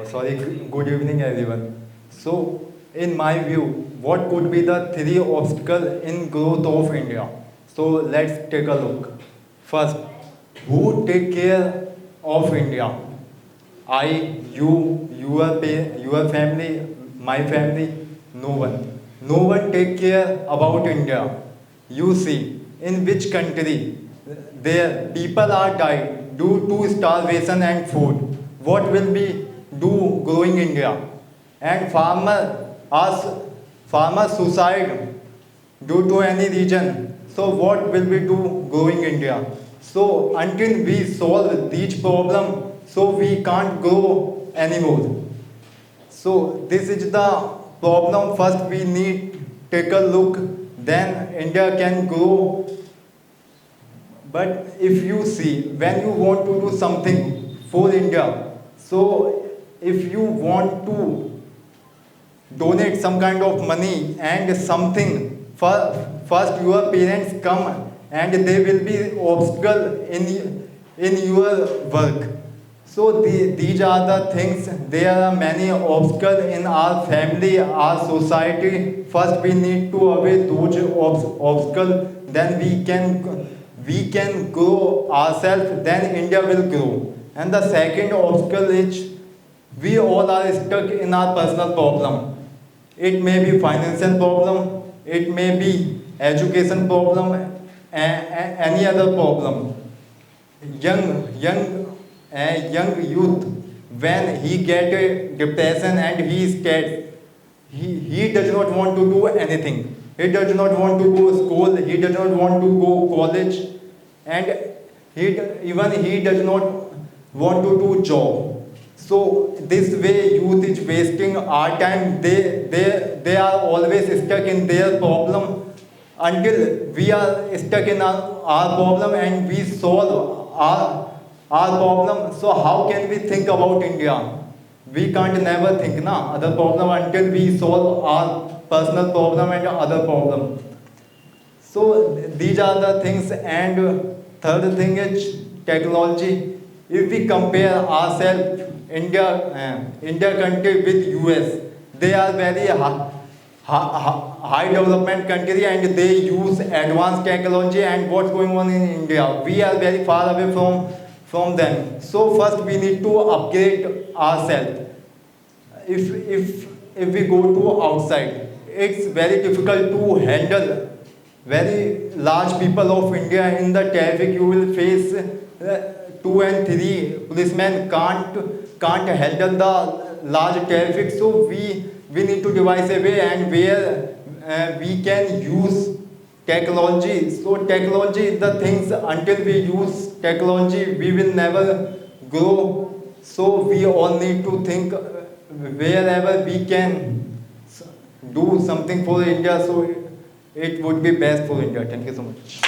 Sorry, good evening everyone. So, in my view, what could be the three obstacles in growth of India? So, let's take a look. First, who take care of India? I, your family, my family, no one. No one take care about India. You see, in which country their people are died due to starvation and food. What will be do growing India? And farmer suicide due to any region. So what will we do growing India? So until we solve these problem, so we can't grow anymore. So this is the problem. First we need take a look, then India can grow. But if you see, when you want to do something for India, so if you want to donate some kind of money and something, first your parents come and they will be obstacle in your work. So these are the things. There are many obstacles in our family, our society. First, we need to avoid those obstacles. Then we can grow ourselves. Then India will grow. And the second obstacle is we all are stuck in our personal problem. It may be financial problem. It may be education problem. Any other problem. Young youth, when he get a depression and he is scared, he does not want to do anything. He does not want to go school. He does not want to go college, and he does not want to do job. So this way youth is wasting our time. They are always stuck in their problem until we are stuck in our problem and we solve our problem. So how can we think about India? We can't never think other problem until we solve our personal problem and other problem. So these are the things. And third thing is technology. If we compare ourselves, India country with US, they are very high development country and they use advanced technology. And what's going on in India? We are very far away from them. So first we need to upgrade ourselves. If we go to outside, it's very difficult to handle very large people of India in the traffic. You will face 2 and 3 policemen can't handle the large traffic. So we need to devise a way and where we can use technology. So technology is the things. Until we use technology, we will never grow. So we all need to think wherever we can do something for India. So it would be best for India. Thank you so much.